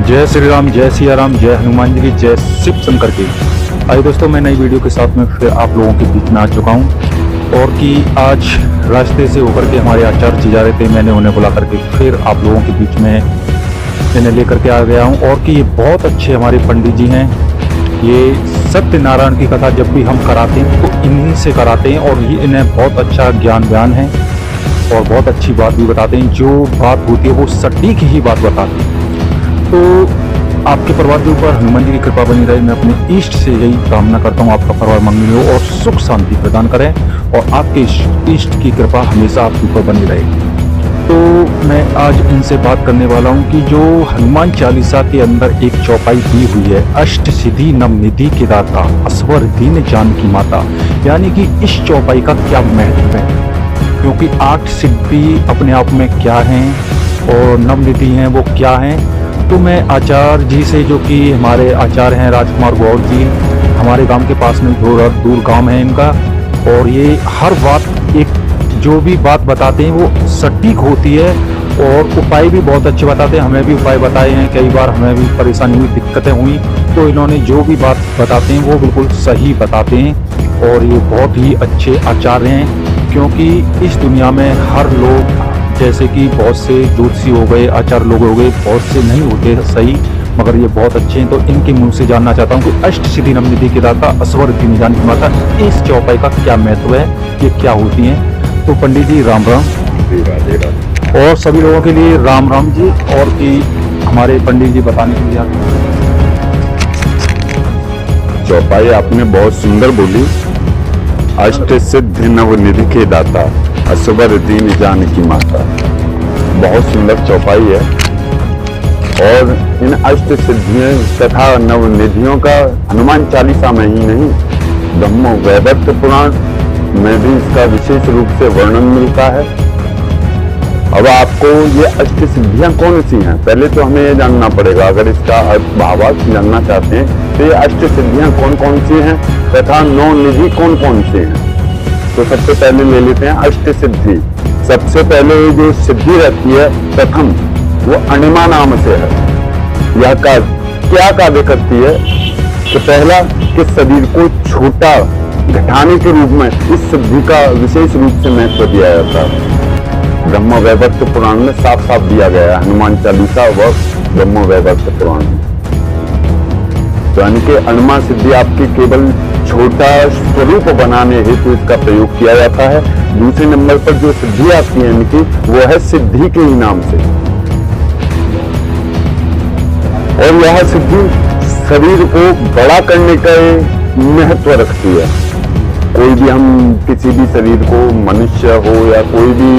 जय श्री राम, जय सिया राम, जय हनुमान जी की, जय शिव शंकर की। आइए दोस्तों, मैं नई वीडियो के साथ में फिर आप लोगों के बीच में आ चुका हूँ और कि आज रास्ते से होकर के हमारे आचार्य जी जा रहे थे। मैंने उन्हें बुला करके फिर आप लोगों के बीच में इन्हें लेकर के आ गया हूँ और कि ये बहुत अच्छे हमारे पंडित जी हैं। ये सत्यनारायण की कथा जब भी हम कराते हैं तो इन्हीं से कराते हैं और ये इन्हें बहुत अच्छा ज्ञान बयान है और बहुत अच्छी बात भी बताते हैं। जो बात होती है वो सटीक ही बात बताते हैं। तो आपके परिवार के ऊपर हनुमान जी की कृपा बनी रहे। मैं अपने इष्ट से यही कामना करता हूँ, आपका परिवार मंगल हो और सुख शांति प्रदान करें और आपके इष्ट की कृपा हमेशा आपके ऊपर बनी रहे। तो मैं आज इनसे बात करने वाला हूँ कि जो हनुमान चालीसा के अंदर एक चौपाई दी हुई है, अष्ट सिद्धि नवनिधि के दाता असवर दीन जानकी माता, यानी कि इस चौपाई का क्या महत्व है, क्योंकि 8 सिद्धि अपने आप में क्या हैं और नवनिधि हैं वो क्या हैं। तो मैं आचार्य जी से, जो कि हमारे आचार्य हैं राजकुमार गौर जी, हमारे गांव के पास में थोड़ा दूर गांव है इनका, और ये हर बात एक जो भी बात बताते हैं वो सटीक होती है और उपाय भी बहुत अच्छे बताते हैं। हमें भी उपाय बताए हैं, कई बार हमें भी परेशानी हुई, दिक्कतें हुई, तो इन्होंने जो भी बात बताते हैं वो बिल्कुल सही बताते हैं और ये बहुत ही अच्छे आचार्य हैं। क्योंकि इस दुनिया में हर लोग, जैसे कि बहुत से ज्योतिषी हो गए, आचार्य लोग हो गए, बहुत से नहीं होते सही, मगर ये बहुत अच्छे हैं। तो इनके मुंह से जानना चाहता हूँ कि अष्ट सिद्धि नवनिधि के दाता असवर दीन जानकी माता, इस चौपाई का क्या महत्व है, ये क्या होती हैं। तो पंडित जी राम राम, और सभी लोगों के लिए राम राम जी, और कि हमारे पंडित जी बताने के लिए आते हैं। चौपाई आपने बहुत सुंदर बोली। अष्ट सिद्धि नवनिधि के दाता असवर दीन जानकी माता, बहुत सुंदर चौपाई है। और इन अष्ट सिद्धियों तथा नवनिधियों का हनुमान चालीसा में ही नहीं, ब्रह्म वैवर्त पुराण में भी इसका विशेष रूप से वर्णन मिलता है। अब आपको ये अष्ट सिद्धियां कौन सी हैं, पहले तो हमें ये जानना पड़ेगा। अगर इसका भावार्थ जानना चाहते हैं तो ये अष्ट सिद्धियां कौन कौन सी हैं तथा नवनिधि कौन कौन से हैं। तो सबसे पहले ले लेते हैं अष्ट सिद्धि। सबसे पहले जो सिद्धि रहती है प्रथम, वो अणिमा नाम से है। यह क्या कार्य करती है? तो पहला कि शरीर को छोटा घटाने के रूप में इस सिद्धि का विशेष रूप से महत्व दिया जाता है। ब्रह्म वैवर्त पुराण में साफ साफ दिया गया है, हनुमान चालीसा व ब्रह्म वैवर्त पुराण में। तो यानी कि अणिमा सिद्धि आपकी केवल छोटा स्वरूप बनाने हेतु इसका प्रयोग किया जाता है। दूसरे नंबर पर जो सिद्धि आती है इनकी, वो है सिद्धि के ही नाम से। और यह सिद्धि शरीर को बड़ा करने का महत्व रखती है। कोई भी, हम किसी भी शरीर को, मनुष्य हो या कोई भी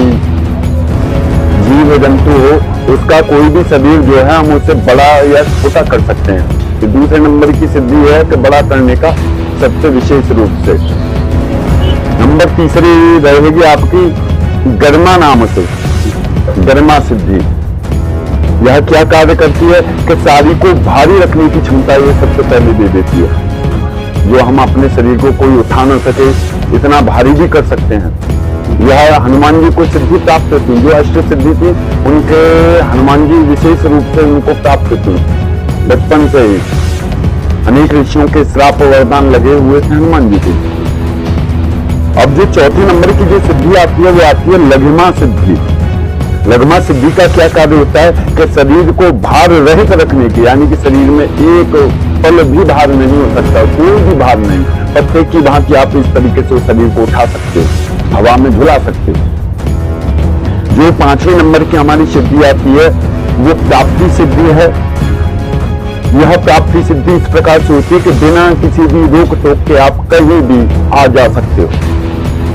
जीव जंतु हो, उसका कोई भी शरीर जो है हम उसे बड़ा या छोटा कर सकते हैं। तो दूसरे नंबर की सिद्धि है कि बड़ा करने का सबसे विशेष रूप से। नंबर तीसरी रहेगी आपकी गर्मा नाम से, गर्मा सिद्धि। यह क्या कार्य करती है कि सारी को भारी रखने की क्षमता ये सबसे पहले दे देती है। जो हम अपने शरीर को कोई उठा न सके, इतना भारी भी कर सकते हैं। यह हनुमान जी को सिद्धि प्राप्त थी। जो अष्ट सिद्धि थी उनके हनुमान जी विशेष रूप से उनको प्राप्त थी। बचपन से ही अनेक ऋषियों के श्राप वरदान लगे हुए थे हनुमान जी को। अब जो चौथे नंबर की जो सिद्धि आती है वो आती है लघिमा सिद्धि। लघिमा सिद्धि का क्या कार्य होता है कि शरीर को भार रहित रखने की, यानी कि शरीर में एक पल भी भार नहीं हो सकता, कोई भी भार नहीं। पत्ते की भांति आप इस तरीके से शरीर को उठा सकते हो, हवा में झुला सकते हो। जो पांचवें नंबर की हमारी सिद्धि आती है वो प्राप्ति सिद्धि है। यह प्राप्ति सिद्धि इस प्रकार से होती है कि बिना किसी भी रोक टोक के आप कहीं भी आ जा सकते हो,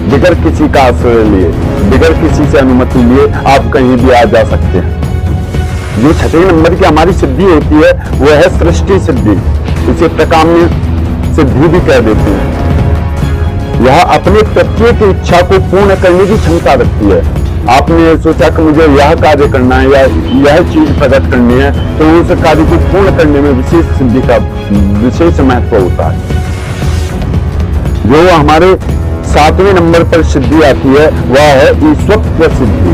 बिगैर किसी का आश्रय लिए, बिगैर किसी से अनुमति लिए आप कहीं भी आ जा सकते हैं। जो छठे नंबर की हमारी सिद्धि होती है वो है सृष्टि सिद्धि। इसे प्रकाम्य सिद्धि भी कह देते हैं। यह अपने प्रत्येक इच्छा को पूर्ण करने की क्षमता रखती है। आपने सोचा कि मुझे यह कार्य करना है या यह चीज प्रकट करनी है, तो उस कार्य को पूर्ण करने में विशेष सिद्धि का विशेष महत्व होता है। जो हमारे 7वें नंबर पर सिद्धि आती है वह है ईश्वरत्व सिद्धि।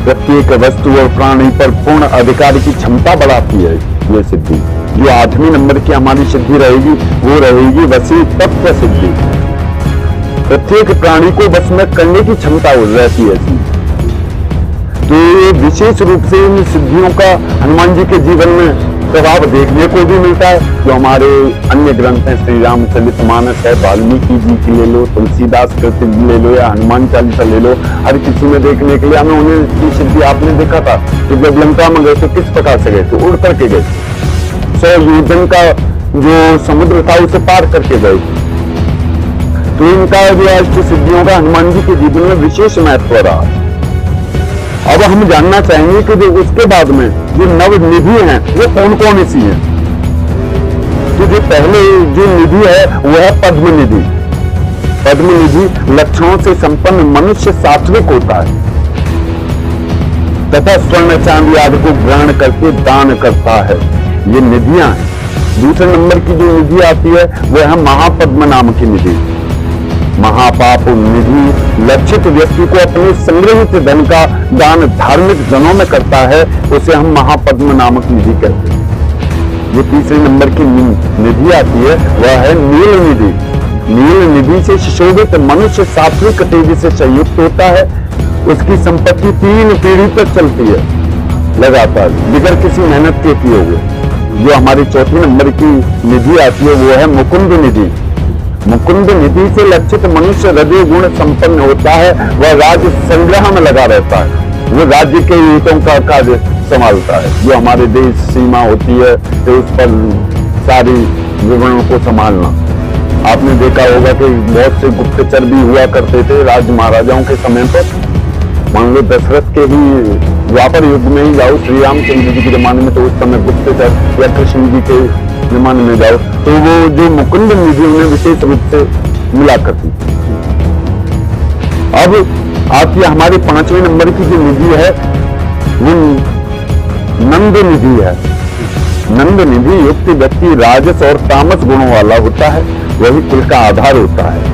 प्रत्येक वस्तु और प्राणी पर पूर्ण अधिकार की क्षमता बढ़ाती है ये सिद्धि। जो 8वें नंबर की हमारी सिद्धि रहेगी वो रहेगी वसी तत्व सिद्धि। प्रत्येक प्राणी को बस में करने की क्षमता रहती है इसमें। तो ये विशेष रूप से इन सिद्धियों का हनुमान जी के जीवन में प्रभाव देखने को भी मिलता है। जो हमारे अन्य ग्रंथ हैं, श्री रामचरितमानस है, वाल्मीकि जी की ले लो, तुलसीदास कृति ले लो या हनुमान चालीसा ले लो, हर किसी में देखने के लिए हमें उन्हें की सिद्धि आपने देखा था कि जब लंका में गए तो किस प्रकार से गए थे, उड़ करके गए, 100 योजन का जो समुद्र था उसे पार करके गए। तो इनका जो अष्ट सिद्धियों का हनुमान जी के जीवन में विशेष महत्व रहा। अब हम जानना चाहेंगे कि जो उसके बाद में जो नव निधि हैं वो कौन कौन सी हैं। तो जो पहले जो निधि है वो है पद्म निधि। पद्म निधि लक्षणों से संपन्न मनुष्य सात्विक होता है तथा स्वर्ण चांदी आदि को ग्रहण करके दान करता है। ये निधियां हैं। दूसरे नंबर की जो निधि आती है वह है महापद्म नाम की निधि। महापाप निधि लक्षित व्यक्ति को अपने संग्रहित धन का दान धार्मिक जनों में करता है, उसे हम महापद्म नामक निधि कहते हैं। जो तीसरे नंबर की निधि आती है वह है नील निधि। नील निधि से सुशोभित मनुष्य सात्विक तेजी से संयुक्त होता है। उसकी संपत्ति 3 पीढ़ी तक चलती है लगातार बिगड़ किसी मेहनत के किए हुए। जो हमारी चौथी नंबर की निधि आती है वो है मुकुंद निधि। मुकुंद निधि से लक्षित मनुष्य हृदय गुण संपन्न होता है। वह राज्य संग्रह में लगा रहता है। वो राज्य के हितों का कार्य संभालता है। जो हमारे देश सीमा होती है तो उस पर सारी विवरणों को संभालना। आपने देखा होगा कि बहुत से गुप्तचर भी हुआ करते थे राज महाराजाओं के समय पर। मान लो दशरथ के ही द्वापर युग में ही जाओ, श्री रामचंद्र जी के जमाने में तो उस समय गुप्तचर या कृष्ण जी के जमाने में जाओ तो वो जो मुकुंद निधि उन्हें विशेष रूप से मिला करती। अब आपकी हमारी 5वें नंबर की जो निधि है वो नंद निधि है। नंद निधि युक्त व्यक्ति राजस और तामस गुणों वाला होता है, वही कुल का आधार होता है।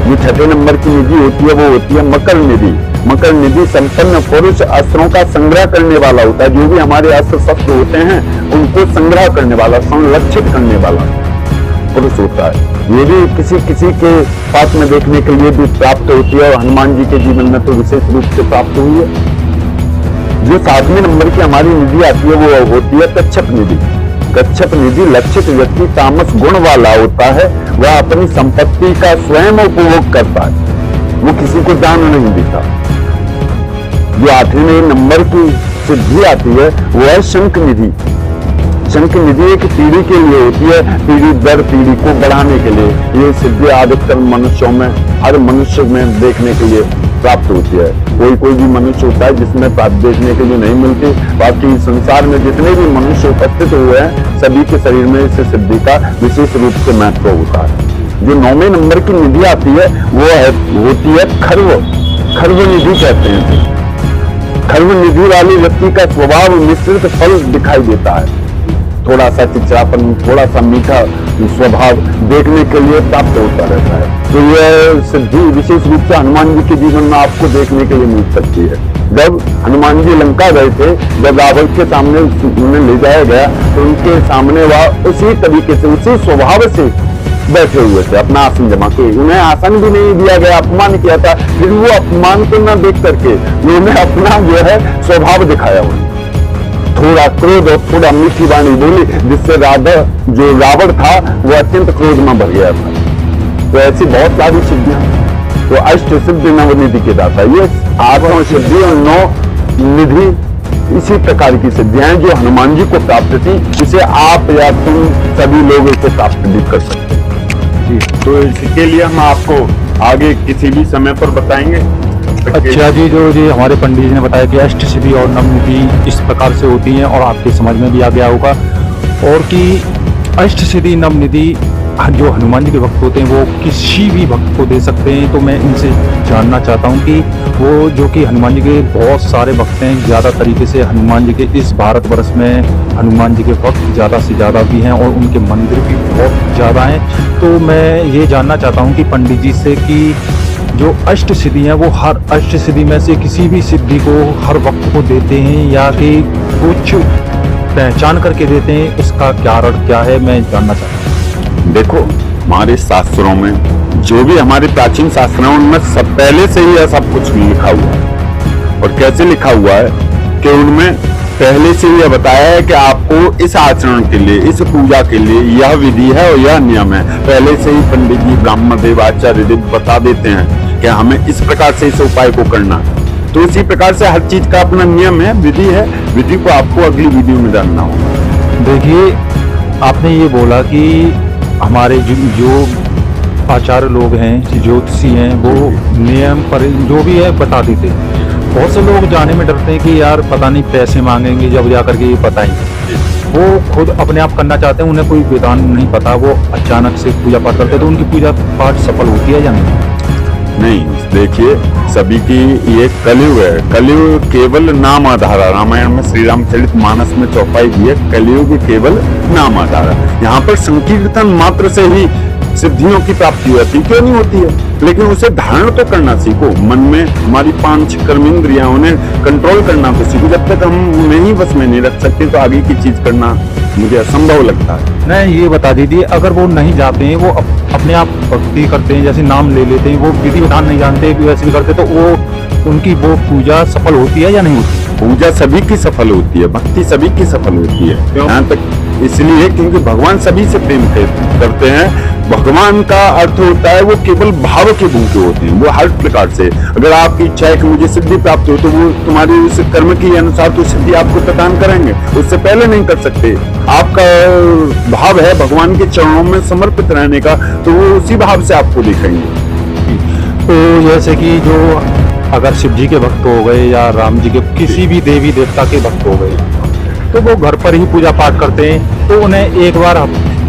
जो 6वें नंबर की निधि होती है वो होती है मकर निधि। मकर निधि संपन्न पुरुष अस्त्रों का संग्रह करने वाला होता है। जो भी हमारे अस्त्र शस्त्र होते हैं उनको संग्रह करने वाला, संरक्षित करने वाला पुरुष होता है। ये भी किसी किसी के पास में देखने के लिए भी प्राप्त होती है और हनुमान जी के जीवन में तो विशेष रूप से प्राप्त हुई है। जो 7वें नंबर की हमारी निधि आती है वो होती है कच्छप निधि। कच्छप निधि लक्षित व्यक्ति तामस गुण वाला होता है। वह अपनी संपत्ति का स्वयं उपभोग करता है, वो किसी को दान नहीं देता। जो 8वें नंबर की सिद्धि आती है वो है शंख निधि। शंख निधि एक पीढ़ी के लिए होती है, पीढ़ी दर पीढ़ी को बढ़ाने के लिए। ये सिद्धि अधिकतर मनुष्यों में, हर मनुष्य में देखने के लिए प्राप्त होती है। कोई कोई भी मनुष्य होता है जिसमें प्राप्त देखने के लिए नहीं मिलती। बाकी संसार में जितने भी मनुष्य उपस्थित हुए हैं सभी के शरीर में इस सिद्धि का विशेष रूप से महत्व होता है। जो 9वें नंबर की निधि आती है वो होती है खर्व। खर्व निधि कहते हैं। खर्व निधि वाले व्यक्ति का स्वभाव मिश्रित फल दिखाई देता है। थोड़ा सा चिड़चिड़ापन, थोड़ा सा मीठा स्वभाव देखने के लिए प्राप्त होता रहता है। तो यह सिद्धि विशेष रूप से हनुमान जी के जीवन में आपको देखने के लिए मिल सकती है। जब हनुमान जी लंका गए थे, जब रावण के सामने उन्हें ले जाया गया तो उनके सामने वह उसी तरीके से, उसी स्वभाव से बैठे हुए थे, अपना आसन जमा के। उन्हें आसन भी नहीं दिया गया, अपमान किया था, फिर वो अपमान को न देख करके उन्होंने अपना जो है स्वभाव दिखाया। उन्हें थोड़ा क्रोध और थोड़ा मीठी वाणी बोली जिससे जो रावण था वो अत्यंत क्रोध में भर गया था। तो ऐसी बहुत सारी सिद्धियां। तो अष्ट सिद्धि नवनिधि के दाता, ये 8 सिद्धि और 9 निधि इसी प्रकार की सिद्धियां हैं जो हनुमान जी को प्राप्त थी। इसे आप या तुम सभी लोग इसे प्राप्त भी कर सकते हैं जी। तो इसके लिए हम आपको आगे किसी भी समय पर बताएंगे। अच्छा जी, जो जी हमारे पंडित जी ने बताया कि अष्ट सिद्धि और नवनिधि इस प्रकार से होती हैं और आपके समझ में भी आ गया होगा। और कि अष्ट सिद्धि नवनिधि जो हनुमान जी के भक्त होते हैं वो किसी भी भक्त को दे सकते हैं। तो मैं इनसे जानना चाहता हूं कि वो जो कि हनुमान जी के बहुत सारे भक्त हैं, ज़्यादा तरीके से हनुमान जी के इस भारतवर्ष में हनुमान जी के भक्त ज़्यादा से ज़्यादा भी हैं और उनके मंदिर भी बहुत ज़्यादा हैं। तो मैं ये जानना चाहता हूं कि पंडित जी से कि जो अष्ट सिद्धि हैं वो हर अष्ट सिद्धि में से किसी भी सिद्धि को हर वक्त को देते हैं या कि कुछ पहचान करके देते हैं, इसका कारण क्या है मैं जानना चाहता हूँ। देखो, हमारे शास्त्रों में जो भी हमारे प्राचीन शास्त्र हैं उनमें सब पहले से ही सब कुछ लिखा हुआ है। और कैसे लिखा हुआ है कि उनमें पहले से यह बताया है कि आपको इस आचरण के लिए, इस पूजा के लिए यह विधि है और यह नियम है। पहले से ही पंडित जी, ब्राह्मण देव, आचार्य देव बता देते हैं कि हमें इस प्रकार से इस उपाय को करना है। तो इसी प्रकार से हर चीज का अपना नियम है, विधि है। विधि को आपको अगली वीडियो में जानना होगा। देखिए, आपने ये बोला कि हमारे जो आचार्य लोग हैं, ज्योतिषी हैं, वो नियम पर जो भी है बता देते हैं। बहुत से लोग जाने में डरते हैं कि यार पता नहीं पैसे मांगेंगे जब जा करके ये बताएंगे। वो खुद अपने आप करना चाहते हैं, उन्हें कोई विधान नहीं पता, वो अचानक से पूजा पाठ करते हैं, तो उनकी पूजा पाठ सफल होती है या नहीं? नहीं, देखिए, सभी की ये कलयुग है। कलयुग केवल नाम आधार है। रामायण में श्री रामचरित मानस में चौपाई दी है, कलयुग केवल नाम आधार है। यहाँ पर संकीर्तन मात्र से ही सिद्धियों की प्राप्ति होती, क्यों नहीं होती है? लेकिन उसे धारण तो करना सीखो। मन में हमारी 5 कर्मेंद्रियां, उन्हें कंट्रोल करना तो सीखो। जब तक हम उन्हें ही बस में नहीं रख सकते तो आगे की चीज करना मुझे असंभव लगता है। नहीं, ये बता दीजिए, अगर वो नहीं जाते हैं, वो अपने आप भक्ति करते हैं, जैसे नाम ले लेते हैं, वो विधि विधान नहीं जानते वैसे भी करते, तो वो उनकी वो पूजा सफल होती है या नहीं होती? पूजा सभी की सफल होती है, भक्ति सभी की सफल होती है। यहाँ तक इसलिए क्योंकि भगवान सभी से प्रेम करते हैं। भगवान का अर्थ होता है वो केवल भाव के भूखे होते हैं। वो हर प्रकार से, अगर आपकी इच्छा है कि मुझे सिद्धि प्राप्त हो, तो वो तुम्हारे उस कर्म के अनुसार तो सिद्धि आपको प्रदान करेंगे, उससे पहले नहीं कर सकते। आपका भाव है भगवान के चरणों में समर्पित रहने का, तो वो उसी भाव से आपको दिखेंगे। तो जैसे कि जो अगर शिव जी के भक्त हो गए या राम जी के, किसी भी देवी देवता के भक्त हो गए, तो वो घर पर ही पूजा पाठ करते हैं, तो उन्हें एक बार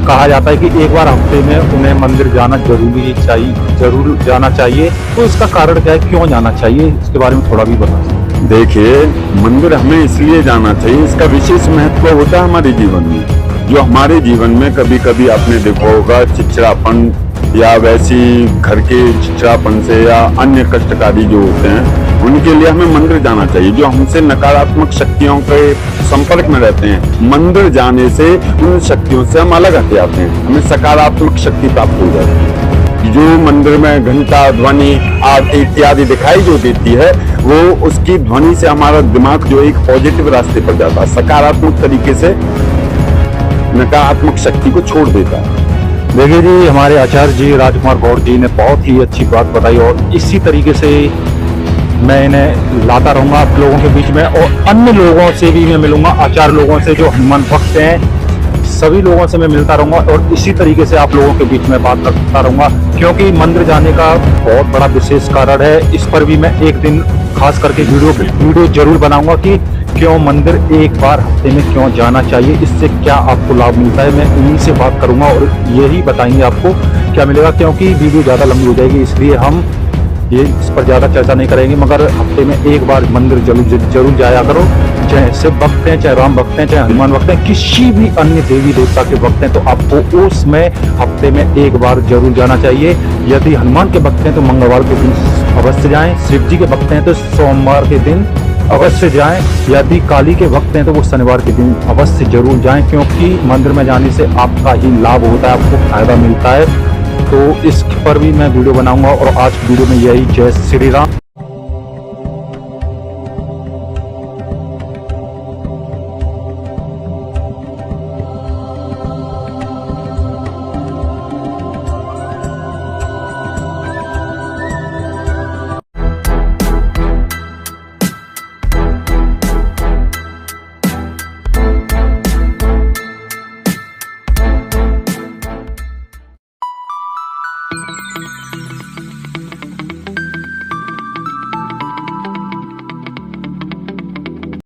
कहा जाता है कि एक बार हफ्ते में उन्हें मंदिर जाना जरूर जाना चाहिए। तो इसका कारण क्या है, क्यों जाना चाहिए, इसके बारे में थोड़ा भी बता सकते? देखिए, मंदिर हमें इसलिए जाना चाहिए, इसका विशेष महत्व होता है हमारे जीवन में। जो हमारे जीवन में कभी कभी आपने देखा होगा चिड़चिड़ापन या वैसी घर के चिड़चिड़ापन से या अन्य कष्टकारी जो होते हैं, उनके लिए हमें मंदिर जाना चाहिए। जो हमसे नकारात्मक शक्तियों के संपर्क में रहते हैं, मंदिर जाने से उन शक्तियों से हम अलग हट जाते हैं, हमें सकारात्मक शक्ति प्राप्त हो जाती है। जो मंदिर में घंटा, ध्वनि, आरती इत्यादि दिखाई जो देती है, वो उसकी ध्वनि से हमारा दिमाग जो एक पॉजिटिव रास्ते पर जाता है, सकारात्मक तरीके से नकारात्मक शक्ति को छोड़ देता है। देखिए जी, हमारे आचार्य जी राजकुमार गौड़ जी ने बहुत ही अच्छी बात बताई, और इसी तरीके से मैं इन्हें लाता रहूंगा आप लोगों के बीच में, और अन्य लोगों से भी मैं मिलूंगा, आचार्य लोगों से जो हनुमान भक्त हैं, सभी लोगों से मैं मिलता रहूंगा, और इसी तरीके से आप लोगों के बीच में बात करता रहूंगा। क्योंकि मंदिर जाने का बहुत बड़ा विशेष कारण है, इस पर भी मैं एक दिन खास करके वीडियो जरूर बनाऊंगा कि क्यों मंदिर एक बार हफ्ते में क्यों जाना चाहिए, इससे क्या आपको लाभ मिलता है। मैं इन्हीं से बात करूंगा और यही बताएंगे आपको क्या मिलेगा। क्योंकि वीडियो ज़्यादा लंबी हो जाएगी, इसलिए हम ये इस पर ज़्यादा चर्चा नहीं करेंगे, मगर हफ्ते में एक बार मंदिर जरूर जाया करो। चाहे शिव भक्त हैं, चाहे राम भक्त हैं, चाहे हनुमान भक्त हैं, किसी भी अन्य देवी देवता के भक्त हैं, तो आपको उसमें हफ्ते में एक बार जरूर जाना चाहिए। यदि हनुमान के भक्त हैं तो मंगलवार के दिन अवश्य जाएं, शिव जी के भक्त हैं तो सोमवार के दिन अवश्य जाएं, यदि काली के भक्त हैं तो वो शनिवार के दिन अवश्य जरूर जाएं। क्योंकि मंदिर में जाने से आपका ही लाभ होता है, आपको फायदा मिलता है। तो इस पर भी मैं वीडियो बनाऊंगा, और आज वीडियो में यही। जय श्री राम।